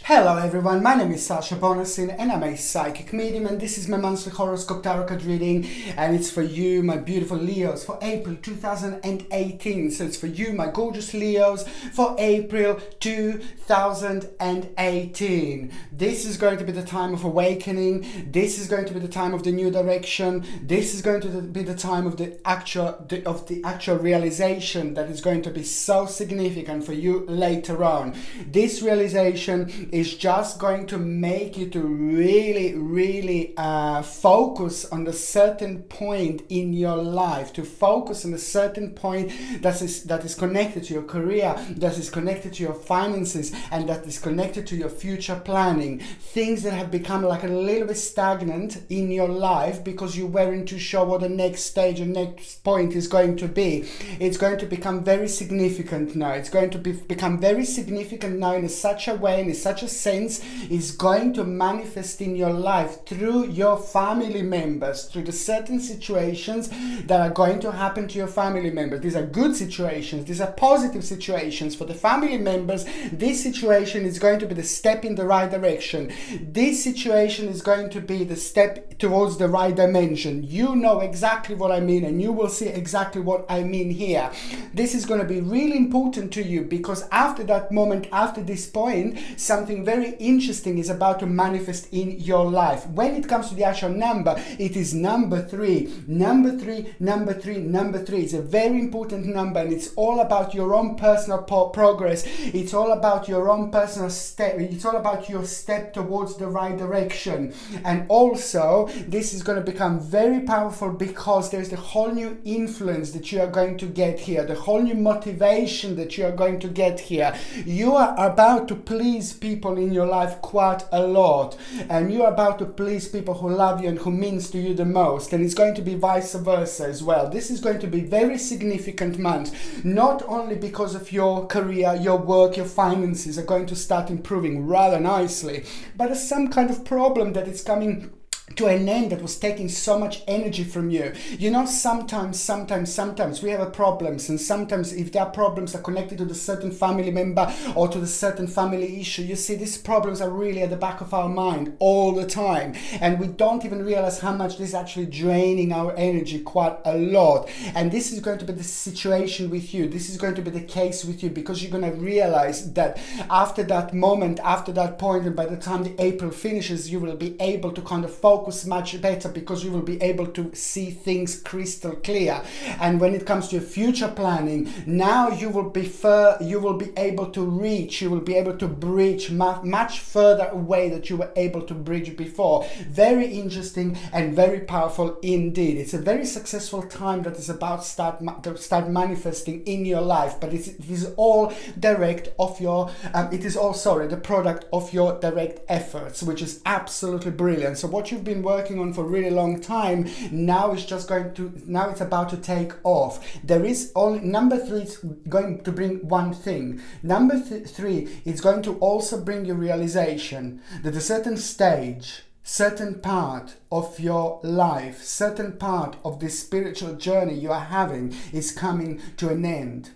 Hello everyone, my name is Sasha Bonasin and I'm a psychic medium, and this is my monthly horoscope tarot card reading, and it's for you, my beautiful Leos, for April 2018. So it's for you, my gorgeous Leos, for April 2018. This is going to be the time of awakening. This is going to be the time of the new direction. This is going to be the time of the actual realization that is going to be so significant for you later on. This realization is just going to make you to really focus on a certain point in your life, to focus on a certain point that is connected to your career, that is connected to your finances, and that is connected to your future planning. Things that have become like a little bit stagnant in your life because you weren't too sure what the next stage or next point is going to be. It's going to become very significant now. It's going to become very significant now in such a way, in such a sense, is going to manifest in your life through your family members, through the certain situations that are going to happen to your family members. These are good situations, these are positive situations for the family members. This situation is going to be the step in the right direction. This situation is going to be the step towards the right dimension. You know exactly what I mean, and you will see exactly what I mean here. This is going to be really important to you because after that moment, after this point, something very interesting is about to manifest in your life. When it comes to the actual number, it is number 3. Number 3, number 3, number 3. It's a very important number, and it's all about your own personal progress. It's all about your own personal step. It's all about your step towards the right direction. And also, this is going to become very powerful because there's the whole new influence that you are going to get here, the whole new motivation that you are going to get here. You are about to please people in your life quite a lot, and you're about to please people who love you and who means to you the most, and it's going to be vice versa as well. This is going to be very significant month, not only because of your career, your work, your finances are going to start improving rather nicely, but there's some kind of problem that is coming to an end that was taking so much energy from you. You know, sometimes we have problems, and sometimes if their problems are connected to the certain family member or to the certain family issue, you see, these problems are really at the back of our mind all the time, and we don't even realize how much this is actually draining our energy quite a lot. And this is going to be the situation with you. This is going to be the case with you because you're going to realize that after that moment, after that point, and by the time the April finishes, you will be able to kind of focus much better because you will be able to see things crystal clear. And when it comes to your future planning, now you will be able to reach, you will be able to bridge much further away that you were able to bridge before. Very interesting and very powerful indeed. It's a very successful time that is about to start manifesting in your life, but it is all direct of your the product of your direct efforts, which is absolutely brilliant. So what you've been working on for a really long time, now it's about to take off. There is only number 3 is going to bring one thing. Number 3 is going to also bring you realization that a certain stage, certain part of your life, certain part of this spiritual journey you are having is coming to an end.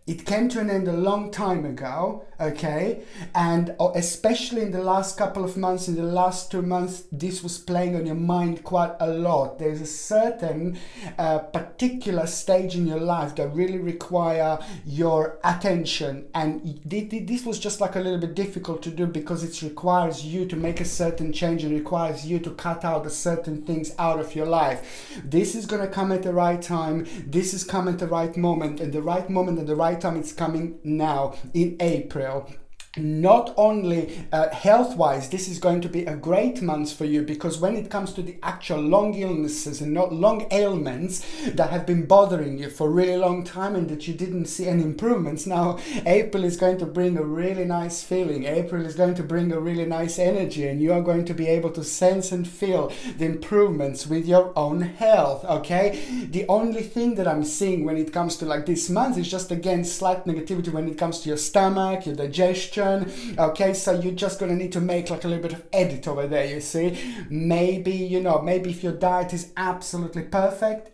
It came to an end a long time ago, okay? And especially in the last couple of months, in the last 2 months, this was playing on your mind quite a lot. There's a certain particular stage in your life that really require your attention. And this was just like a little bit difficult to do because it requires you to make a certain change. It requires you to cut out certain things out of your life. This is going to come at the right time. This is coming at the right moment. And the right moment and the right time it's coming now in April. Not only health-wise, this is going to be a great month for you because when it comes to the actual long illnesses and not long ailments that have been bothering you for a really long time and that you didn't see any improvements, now April is going to bring a really nice feeling. April is going to bring a really nice energy, and you are going to be able to sense and feel the improvements with your own health, okay? The only thing that I'm seeing when it comes to like this month is just again slight negativity when it comes to your stomach, your digestion, digestion. Okay, so you're just gonna need to make like a little bit of edit over there, you see. Maybe, you know, maybe if your diet is absolutely perfect,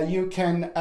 you can,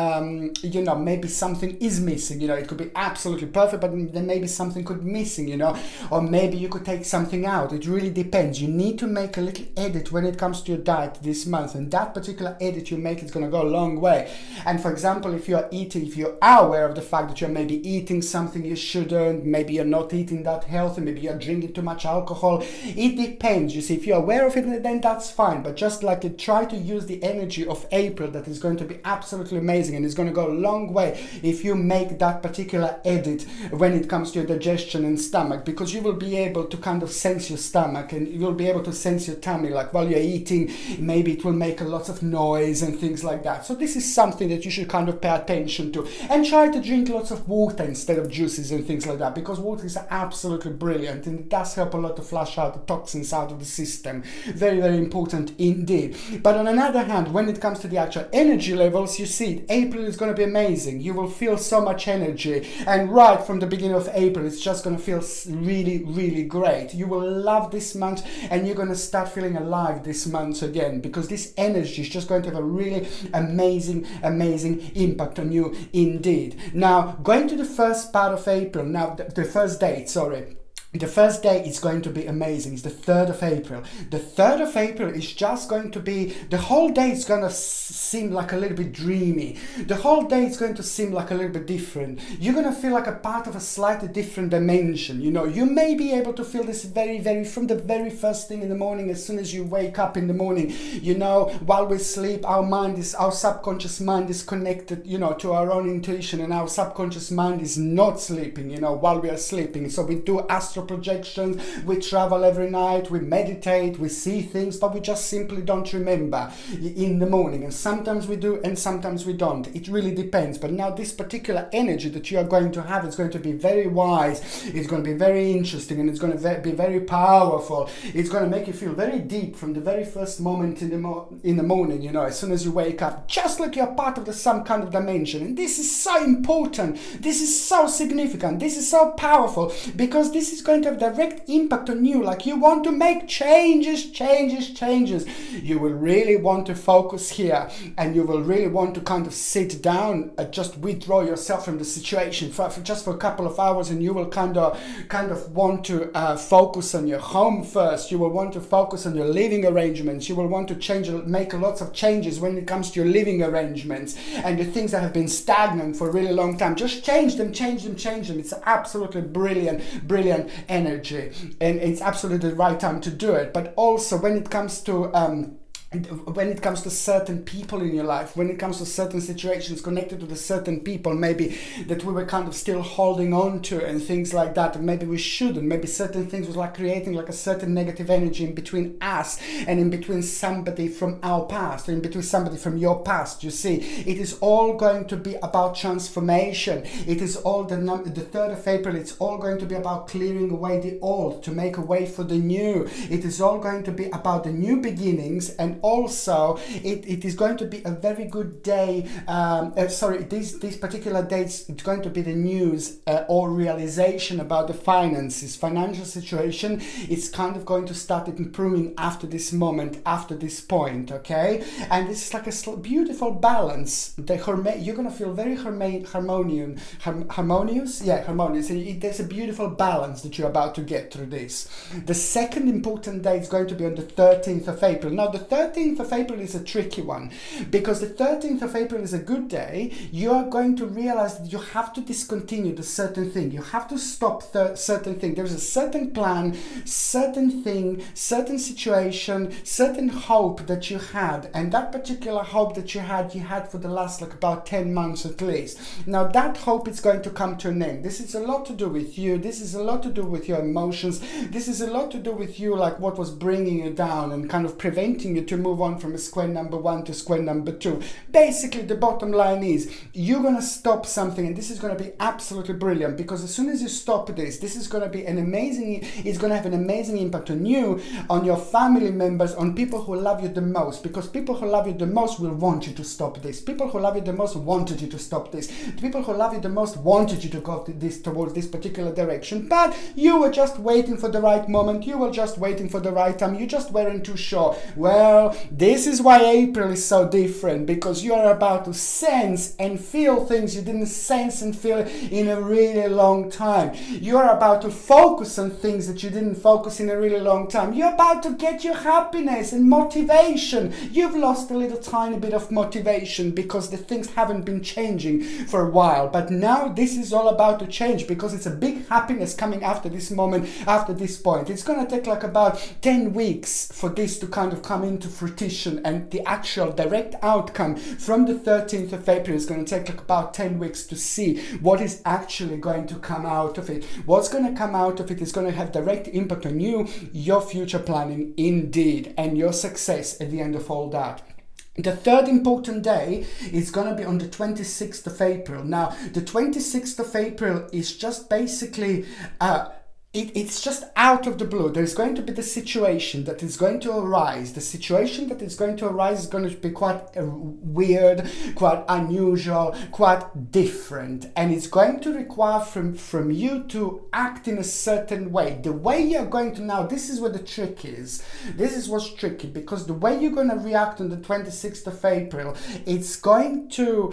you know, maybe something is missing, you know, it could be absolutely perfect, but then maybe something could be missing, you know, or maybe you could take something out. It really depends. You need to make a little edit when it comes to your diet this month, and that particular edit you make is going to go a long way. And for example, if you are aware of the fact that you're maybe eating something you shouldn't, maybe you're not eating that healthy, maybe you're drinking too much alcohol, it depends. You see, if you're aware of it, then that's fine, but just like try to use the energy of April that is going to be absolutely amazing, and it's going to go a long way if you make that particular edit when it comes to your digestion and stomach, because you will be able to kind of sense your stomach, and you'll be able to sense your tummy, like while you're eating, maybe it will make a lot of noise and things like that. So this is something that you should kind of pay attention to, and try to drink lots of water instead of juices and things like that, because water is absolutely brilliant, and it does help a lot to flush out the toxins out of the system. Very, very important indeed. But on another hand, when it comes to the actual energy levels, you see, April is going to be amazing. You will feel so much energy, and right from the beginning of April, it's just going to feel really, really great. You will love this month, and you're going to start feeling alive this month again, because this energy is just going to have a really amazing impact on you indeed. Now, going to the first part of April, now the first date, sorry. The first day is going to be amazing. It's the 3rd of April. The 3rd of April is just going to be, the whole day is going to seem like a little bit dreamy. The whole day is going to seem like a little bit different. You're going to feel like a part of a slightly different dimension. You know, you may be able to feel this from the very first thing in the morning, as soon as you wake up in the morning. You know, while we sleep, our subconscious mind is connected, you know, to our own intuition, and our subconscious mind is not sleeping, you know, while we are sleeping. So we do astral projections, we travel every night, we meditate, we see things, but we just simply don't remember in the morning. And sometimes we do, and sometimes we don't. It really depends. But now this particular energy that you are going to have is going to be very wise, it's going to be very interesting, and it's going to be very powerful. It's going to make you feel very deep from the very first moment in the morning, you know, as soon as you wake up, just like you're part of some kind of dimension. And this is so important, this is so significant, this is so powerful, because this is going to have direct impact on you. Like, you want to make changes. You will really want to focus here, and you will really want to kind of sit down, just withdraw yourself from the situation for just a couple of hours, and you will kind of want to focus on your home first. You will want to focus on your living arrangements. You will want to make lots of changes when it comes to your living arrangements, and the things that have been stagnant for a really long time, just change them. It's absolutely brilliant energy, and it's absolutely the right time to do it. But also when it comes to certain people in your life, when it comes to certain situations connected to the certain people, maybe that we were kind of still holding on to and things like that, and maybe we shouldn't, maybe certain things was like creating like a certain negative energy in between us and in between somebody from our past, or in between somebody from your past. You see, it is all going to be about transformation. It is all the 3rd of April, it's all going to be about clearing away the old to make a way for the new. It is all going to be about the new beginnings, and also it is going to be a very good day. These particular dates, it's going to be the news or realization about the financial situation. It's kind of going to start improving after this moment, after this point, okay? And this is like a beautiful balance. You're going to feel very harmonious. Yeah, harmonious. There's a beautiful balance that you're about to get through this. The second important day is going to be on the 13th of April. Now, the 13th of April is a tricky one, because the 13th of April is a good day. You are going to realize that you have to discontinue the certain thing. You have to stop certain thing. There's a certain plan, certain thing, certain situation, certain hope that you had, and that particular hope that you had for the last like about 10 months at least. Now that hope is going to come to an end. This is a lot to do with you. This is a lot to do with your emotions. This is a lot to do with you, like what was bringing you down and kind of preventing you to move on from square number 1 to square number 2. Basically, the bottom line is you're going to stop something, and this is going to be absolutely brilliant, because as soon as you stop this is going to be an amazing, it's going to have an amazing impact on you, on your family members, on people who love you the most, because people who love you the most will want you to stop this. People who love you the most wanted you to stop this. The people who love you the most wanted you to go towards this particular direction, but you were just waiting for the right moment. You were just waiting for the right time. You just weren't too sure. Well, this is why April is so different, because you are about to sense and feel things you didn't sense and feel in a really long time. You are about to focus on things that you didn't focus in a really long time. You're about to get your happiness and motivation. You've lost a little tiny bit of motivation because the things haven't been changing for a while, but now this is all about to change, because it's a big happiness coming after this moment, after this point. It's going to take like about 10 weeks for this to kind of come into fruition, and the actual direct outcome from the 13th of April is going to take like about 10 weeks to see what is actually going to come out of it. What's going to come out of it is going to have direct impact on you, your future planning indeed, and your success at the end of all that. The third important day is going to be on the 26th of April. Now, the 26th of April is just basically it's just out of the blue. There's going to be the situation that is going to arise. The situation that is going to arise is going to be quite weird, quite unusual, quite different. And it's going to require from you to act in a certain way. The way you're going to now, this is where the trick is. This is what's tricky, because the way you're going to react on the 26th of April, it's going to,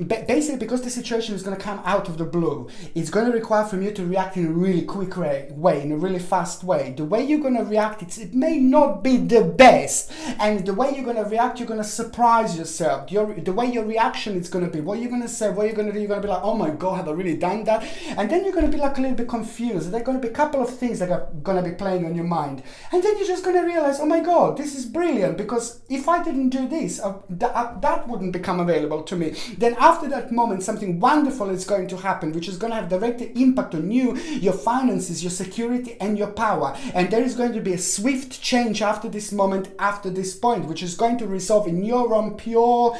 basically because the situation is going to come out of the blue, it's going to require from you to react in a really quick way, in a really fast way. The way you're going to react, it may not be the best, and the way you're going to react, you're going to surprise yourself. The way your reaction is going to be, what you're going to say, what you're going to do, you're going to be like, oh my god, have I really done that? And then you're going to be like a little bit confused. There are going to be a couple of things that are going to be playing on your mind, and then you're just going to realize, oh my god, this is brilliant, because if I didn't do this, that wouldn't become available to me. Then after that moment, something wonderful is going to happen, which is going to have direct impact on you, your finances, your security, and your power. And there is going to be a swift change after this moment, after this point, which is going to result in your own pure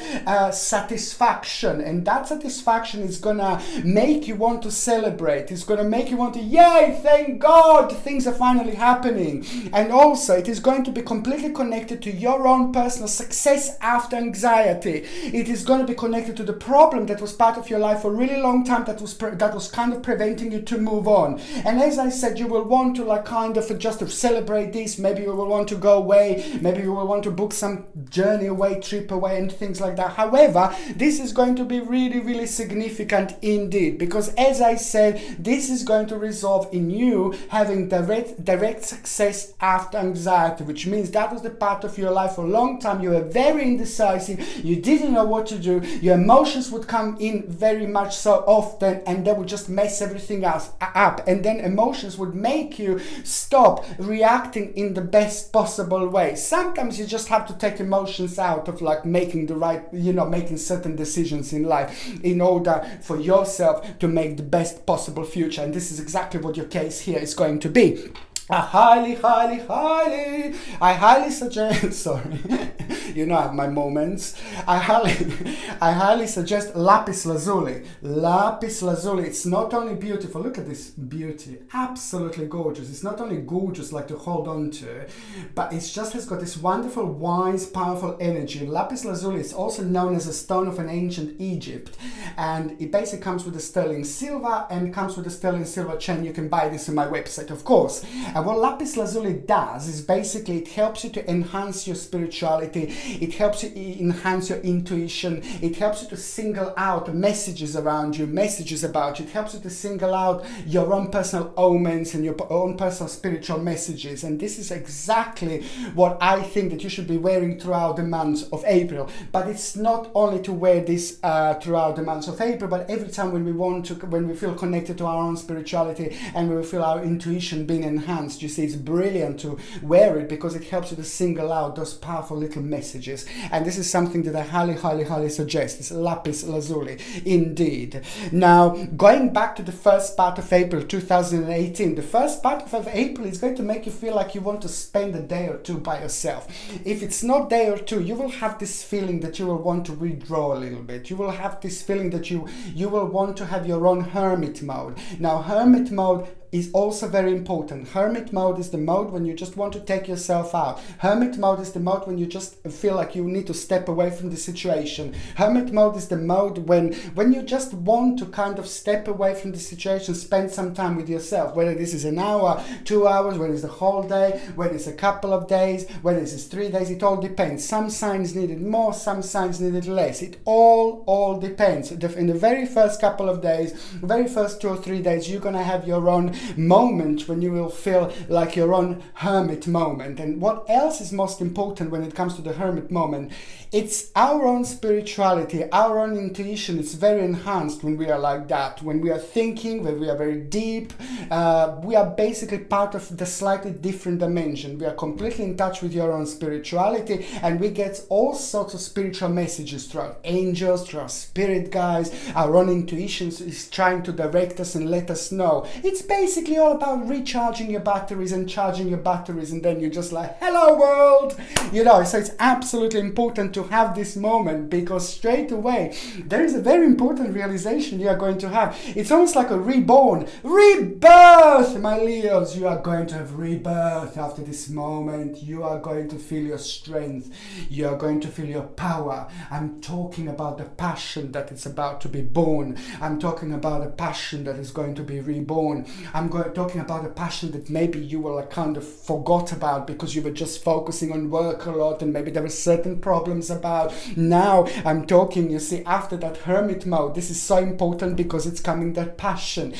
satisfaction. And that satisfaction is going to make you want to celebrate. It's going to make you want to, yay, thank God, things are finally happening. And also, it is going to be completely connected to your own personal success after anxiety. It is going to be connected to the problem that was part of your life for a really long time, that was kind of preventing you to move on. And as I said, you will want to like kind of just to celebrate this. Maybe you will want to go away. Maybe you will want to book some journey away, trip away, and things like that. However, this is going to be really, really significant indeed, because as I said, this is going to result in you having direct success after anxiety, which means that was the part of your life for a long time. You were very indecisive. You didn't know what to do. Your emotions would come in very much so often, and they would just mess everything else up. And then emotions would make you stop reacting in the best possible way. Sometimes you just have to take emotions out of like making the right, making certain decisions in life in order for yourself to make the best possible future. And this is exactly what your case here is going to be. I highly suggest, sorry, I have my moments. I highly suggest lapis lazuli. Lapis lazuli, it's not only beautiful, look at this beauty, absolutely gorgeous. It's not only gorgeous like to hold on to, but it just has got this wonderful, wise, powerful energy. Lapis lazuli is also known as a stone of an ancient Egypt, and it basically comes with a sterling silver and comes with a sterling silver chain. You can buy this on my website, of course. And what lapis lazuli does is basically it helps you to enhance your spirituality, it helps you enhance your intuition, it helps you to single out messages around you, messages about you, it helps you to single out your own personal omens and your own personal spiritual messages. And this is exactly what I think that you should be wearing throughout the month of April. But it's not only to wear this throughout the month of April, but every time when we feel connected to our own spirituality and we feel our intuition being enhanced, enhanced. You see, it's brilliant to wear it because it helps you to single out those powerful little messages. And this is something that I highly suggest. It's lapis lazuli indeed. Now, going back to the first part of April 2018, the first part of April is going to make you feel like you want to spend a day or two by yourself. If it's not day or two, you will have this feeling that you will want to withdraw a little bit. You will have this feeling that you will want to have your own hermit mode. Now, hermit mode is also very important. Hermit mode is the mode when you just want to take yourself out. Hermit mode is the mode when you just feel like you need to step away from the situation. Hermit mode is the mode when you just want to kind of step away from the situation, spend some time with yourself, whether this is an hour, 2 hours, whether it's the whole day, whether it's a couple of days, whether it's 3 days, it all depends. Some signs needed more, some signs needed less. It all depends. In the very first couple of days, very first 2 or 3 days, you're gonna have your own moment when you will feel like your own hermit moment. And what else is most important when it comes to the hermit moment? It's our own spirituality, our own intuition. It's very enhanced when we are like that. When we are thinking, when we are very deep, we are basically part of the slightly different dimension. We are completely in touch with your own spirituality, and we get all sorts of spiritual messages through our angels, through our spirit guides. Our own intuition is trying to direct us and let us know. It's basically all about recharging your batteries and charging your batteries, and then you're just like, hello world, you know. So it's absolutely important to have this moment, because straight away there is a very important realization you are going to have. It's almost like a rebirth, my Leos. You are going to have rebirth after this moment. You are going to feel your strength, you are going to feel your power. I'm talking about the passion that is about to be born. I'm talking about a passion that is going to be reborn. I'm talking about a passion that maybe you will kind of forgot about because you were just focusing on work a lot, and maybe there were certain problems about. Now I'm talking, you see, after that hermit mode, this is so important because it's coming that passion.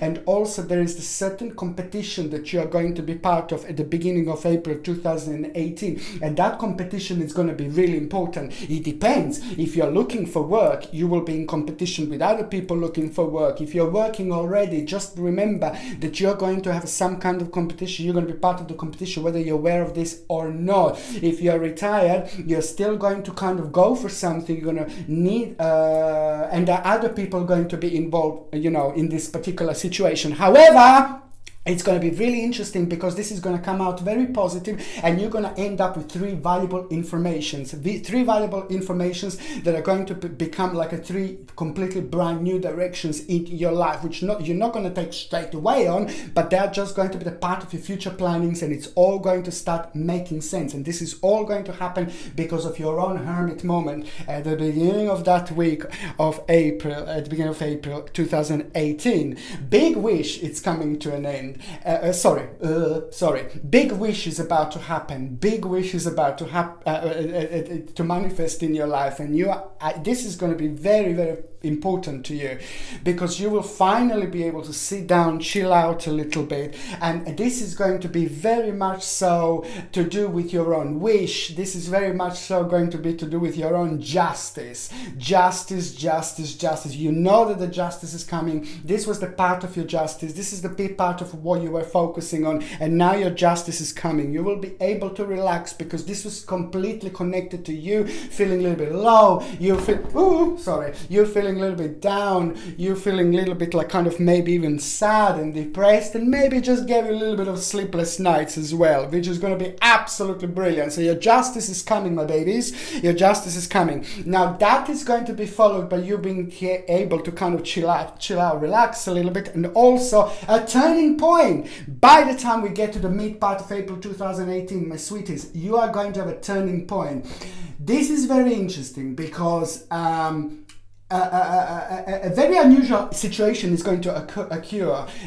And also there is the certain competition that you are going to be part of at the beginning of April 2018, and that competition is going to be really important. It depends. If you're looking for work, you will be in competition with other people looking for work. If you're working already, just remember that you're going to have some kind of competition. You're going to be part of the competition whether you're aware of this or not. If you're retired, you're still going to kind of go for something. You're going to need and there are other people going to be involved, you know, in this particular situation. However, it's going to be really interesting because this is going to come out very positive, and you're going to end up with 3 valuable informations. The 3 valuable informations that are going to become like a 3 completely brand new directions in your life, which you're not going to take straight away on, but they're just going to be the part of your future plannings, and it's all going to start making sense. And this is all going to happen because of your own hermit moment at the beginning of that week of April, at the beginning of April 2018. Big wish, it's coming to an end. Big wish is about to happen. Big wish is about to to manifest in your life, and this is going to be very important to you, because you will finally be able to sit down, chill out a little bit, and this is going to be very much so to do with your own wish. This is very much so going to be to do with your own justice. Justice. You know that the justice is coming. This was the part of your justice. This is the big part of what you were focusing on, and now your justice is coming. You will be able to relax because this was completely connected to you feeling a little bit low. You're feeling a little bit down. You're feeling a little bit like kind of maybe even sad and depressed, and maybe just gave you a little bit of sleepless nights as well, which is going to be absolutely brilliant. So your justice is coming, my babies. Your justice is coming. Now that is going to be followed by you being able to kind of chill out, relax a little bit, and also a turning point. By the time we get to the mid part of April 2018, my sweeties, you are going to have a turning point. This is very interesting because a very unusual situation is going to occur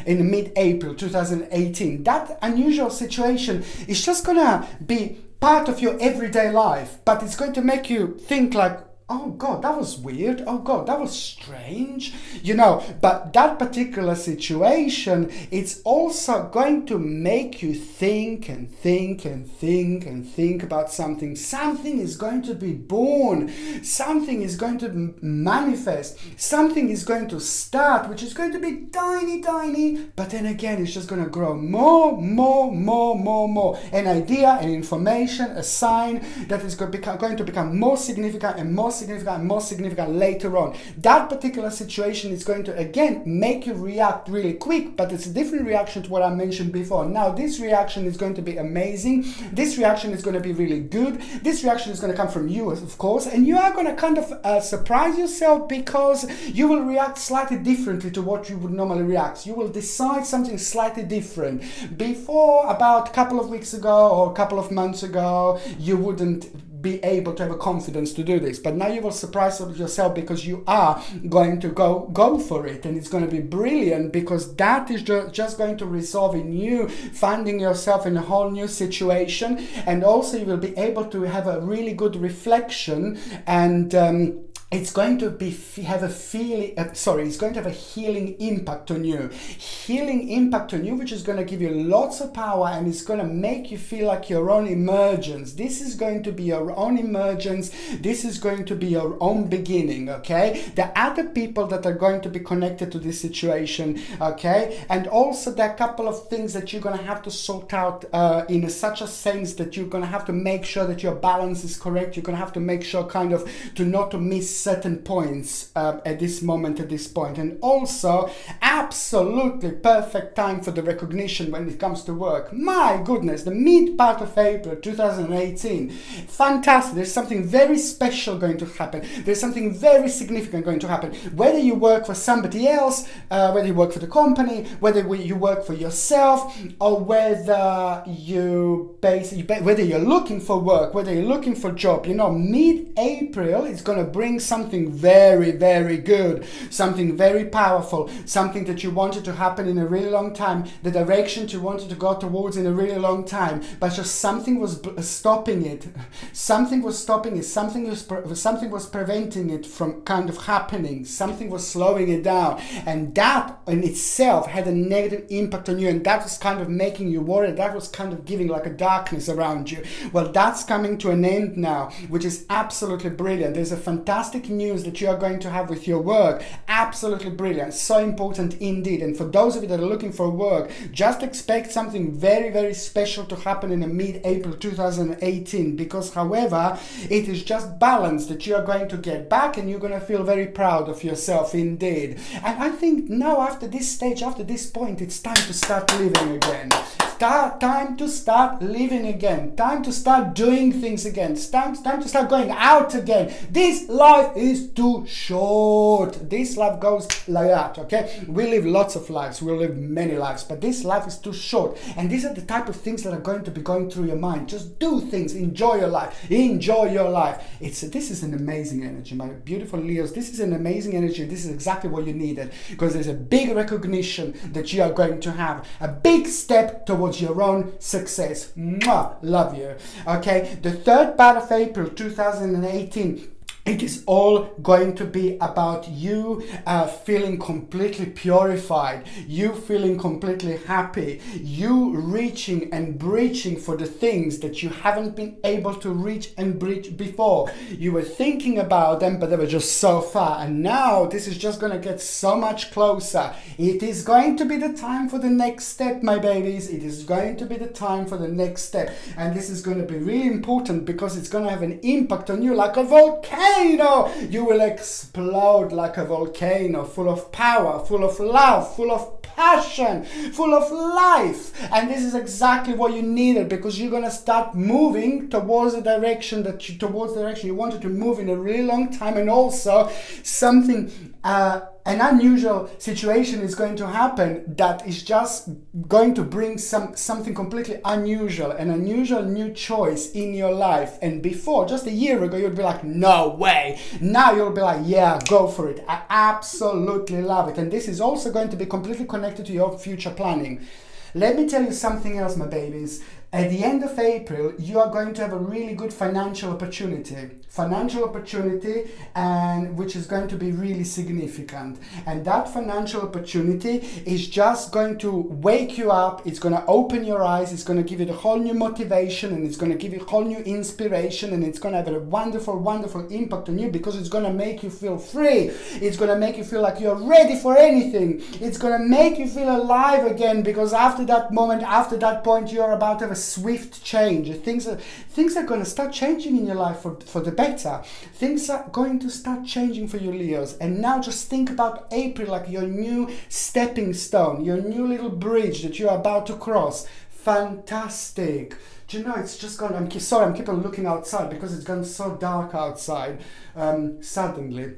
in mid-April 2018. That unusual situation is just going to be part of your everyday life, but it's going to make you think like, oh God, that was weird. Oh God, that was strange. You know, but that particular situation, it's also going to make you think and think and think and think about something. Something is going to be born. Something is going to manifest. Something is going to start, which is going to be tiny, tiny. But then again, it's just going to grow more, more, more, more, more. An idea, an information, a sign that is going to become more significant and more significant and more significant later on. That particular situation is going to again make you react really quick, but it's a different reaction to what I mentioned before. Now this reaction is going to be amazing. This reaction is going to be really good. This reaction is going to come from you, of course, and you are going to kind of surprise yourself, because you will react slightly differently to what you would normally react. You will decide something slightly different. Before, about a couple of weeks ago or a couple of months ago, you wouldn't be able to have a confidence to do this, but now you will surprise yourself, because you are going to go for it, and it's going to be brilliant, because that is just going to resolve in you finding yourself in a whole new situation, and also you will be able to have a really good reflection, and it's going to have a healing impact on you. Healing impact on you, which is going to give you lots of power, and it's going to make you feel like your own emergence. This is going to be your own emergence. This is going to be your own beginning, okay? The other people that are going to be connected to this situation, okay? And also there are a couple of things that you're going to have to sort out in such a sense that you're going to have to make sure that your balance is correct. You're going to have to make sure kind of not to miss certain points at this moment, at this point. And also absolutely perfect time for the recognition when it comes to work. My goodness, the mid part of April 2018, fantastic. There's something very special going to happen. There's something very significant going to happen. Whether you work for somebody else, whether you work for the company, whether you work for yourself, or whether whether you're looking for work, whether you're looking for a job, you know, mid-April is going to bring something very, very good, something very powerful, something that you wanted to happen in a really long time, the direction you wanted to go towards in a really long time, but just something was stopping it. Something was stopping it. Something was preventing it from kind of happening. Something was slowing it down, and that in itself had a negative impact on you, and that was kind of making you worried. That was kind of giving like a darkness around you. Well, that's coming to an end now, which is absolutely brilliant. There's a fantastic news that you are going to have with your work. Absolutely brilliant. So important indeed. And for those of you that are looking for work, just expect something very, very special to happen in mid-April 2018, because however, it is just balance that you are going to get back, and you're going to feel very proud of yourself indeed. And I think now, after this stage, after this point, it's time to start living again. Time to start living again. Time to start doing things again. Time to start going out again. This life is too short. This life goes like that, okay? We live lots of lives. We live many lives, but this life is too short. And these are the type of things that are going to be going through your mind. Just do things. Enjoy your life. Enjoy your life. This is an amazing energy, my beautiful Leos. This is an amazing energy. This is exactly what you needed, because there's a big recognition that you are going to have. A big step towards your own success. Mwah, love you. Okay, the third part of April 2018, it is all going to be about you feeling completely purified, you feeling completely happy, you reaching and breaching for the things that you haven't been able to reach and breach before. You were thinking about them, but they were just so far, and now this is just going to get so much closer. It is going to be the time for the next step, my babies. It is going to be the time for the next step, and this is going to be really important, because it's going to have an impact on you like a volcano. You will explode like a volcano, full of power, full of love, full of passion, full of life. And this is exactly what you needed, because you're going to start moving towards the direction you wanted to move in a really long time. And also something an unusual situation is going to happen that is just going to bring something completely unusual, an unusual new choice in your life. And before, just a year ago, you'd be like, no way. Now you'll be like, yeah, go for it. I absolutely love it. And this is also going to be completely connected to your future planning. Let me tell you something else, my babies. At the end of April, you are going to have a really good financial opportunity, and which is going to be really significant. And that financial opportunity is just going to wake you up. It's going to open your eyes. It's going to give you the whole new motivation, and it's going to give you a whole new inspiration, and it's going to have a wonderful, wonderful impact on you, because it's going to make you feel free. It's going to make you feel like you're ready for anything. It's going to make you feel alive again, because after that moment, after that point, you're about to have a swift change. Things are going to start changing in your life for the better. Things are going to start changing for you, Leos. And now just think about April like your new stepping stone, your new little bridge that you're about to cross. Fantastic. Do you know, it's just gone. I'm keep on looking outside because it's gone so dark outside suddenly.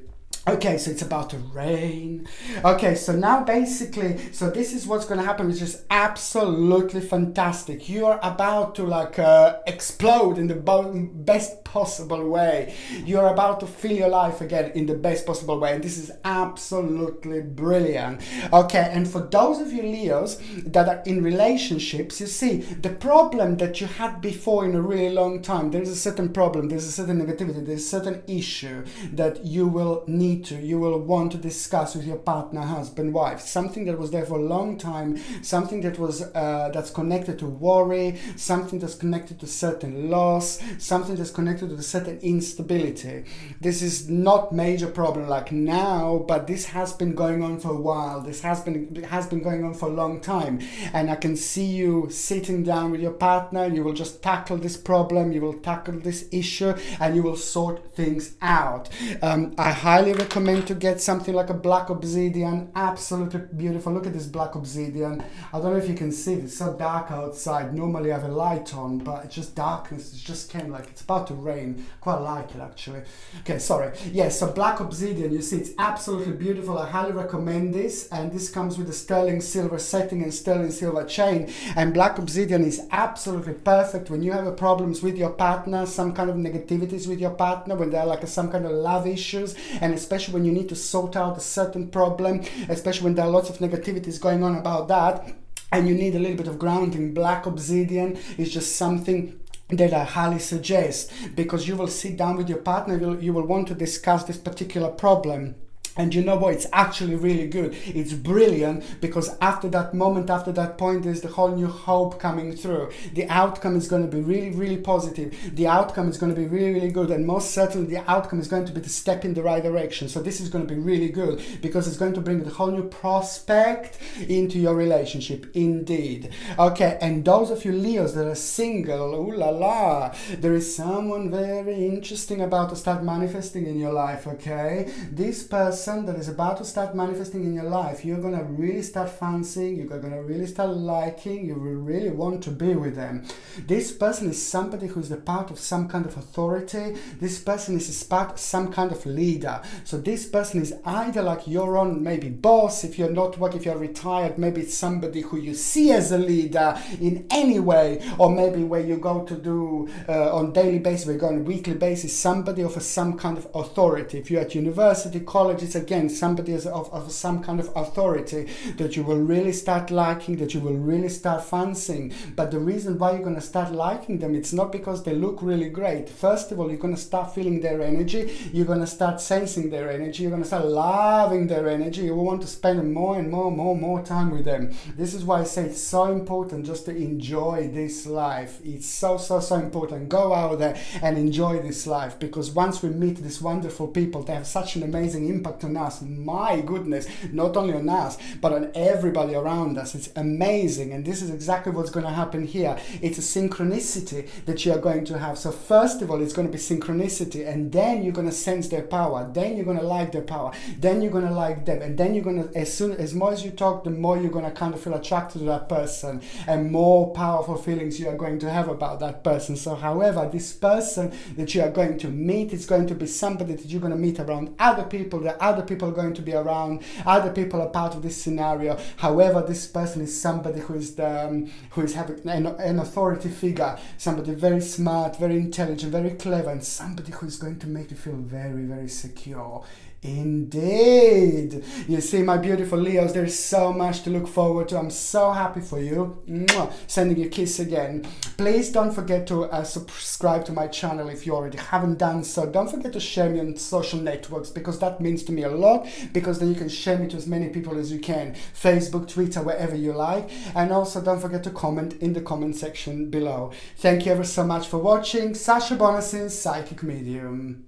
Okay, so it's about to rain. Okay, so now basically, so this is what's going to happen, which is absolutely fantastic. You are about to like explode in the best possible way. You're about to feel your life again in the best possible way. And this is absolutely brilliant. Okay, and for those of you Leos that are in relationships, you see, the problem that you had before in a really long time, there's a certain problem, there's a certain negativity, there's a certain issue that you will you will want to discuss with your partner, husband, wife, something that was there for a long time, something that was that's connected to worry, something that's connected to certain loss, something that's connected to a certain instability. This is not major problem like now, but this has been going on for a while. This has been going on for a long time, and I can see you sitting down with your partner. You will just tackle this problem, you will tackle this issue, and you will sort things out. I highly recommend to get something like a black obsidian. Absolutely beautiful. Look at this black obsidian. I don't know if you can see it. It's so dark outside. Normally I have a light on, but it's just darkness. It just came like it's about to rain. Quite like it actually. Okay, sorry. Yes, so black obsidian, you see, it's absolutely beautiful. I highly recommend this, and this comes with a sterling silver setting and sterling silver chain. And black obsidian is absolutely perfect when you have problems with your partner, some kind of negativities with your partner, when there are like some kind of love issues, and especially when you need to sort out a certain problem, especially when there are lots of negativities going on about that, and you need a little bit of grounding. Black obsidian is just something that I highly suggest, because you will sit down with your partner, you will want to discuss this particular problem. And you know what, it's actually really good. It's brilliant, because after that moment, after that point, there's the whole new hope coming through. The outcome is going to be really, really positive. The outcome is going to be really, really good. And most certainly the outcome is going to be the step in the right direction. So this is going to be really good, because it's going to bring the whole new prospect into your relationship. Indeed. Okay, and those of you Leos that are single, ooh la la, there is someone very interesting about to start manifesting in your life, okay? This person that is about to start manifesting in your life, you're going to really start fancying, you're going to really start liking, you will really want to be with them. This person is somebody who is the part of some kind of authority. This person is some kind of leader. So this person is either like your own maybe boss, if you're not working, if you're retired, maybe it's somebody who you see as a leader in any way, or maybe where you go to do on daily basis, where you go on a weekly basis, somebody of some kind of authority. If you're at university, college, it's again somebody of some kind of authority that you will really start liking, that you will really start fancying. But the reason why you're going to start liking them, it's not because they look really great. First of all, you're going to start feeling their energy, you're going to start sensing their energy, you're going to start loving their energy, you will want to spend more and more time with them. This is why I say it's so important just to enjoy this life. It's so important. Go out there and enjoy this life, because once we meet these wonderful people, they have such an amazing impact on us. My goodness, not only on us, but on everybody around us. It's amazing. And this is exactly what's going to happen here. It's a synchronicity that you are going to have. So first of all, it's going to be synchronicity, and then you're going to sense their power, then you're going to like their power, then you're going to like them, and then you're going to, as more as you talk, the more you're going to kind of feel attracted to that person, and more powerful feelings you are going to have about that person. So however, this person that you are going to meet is going to be somebody that you're going to meet around other people, that other people are going to be around, other people are part of this scenario. However, this person is somebody who is having an authority figure, somebody very smart, very intelligent, very clever, and somebody who is going to make you feel very, very secure Indeed. You see, my beautiful Leos, there's so much to look forward to. I'm so happy for you. Mwah. Sending you a kiss again. Please don't forget to subscribe to my channel if you already haven't done so. Don't forget to share me on social networks, because that means to me a lot, because then you can share me to as many people as you can. Facebook, Twitter, wherever you like. And also don't forget to comment in the comment section below. Thank you ever so much for watching. Sasha Bonasin, Psychic Medium.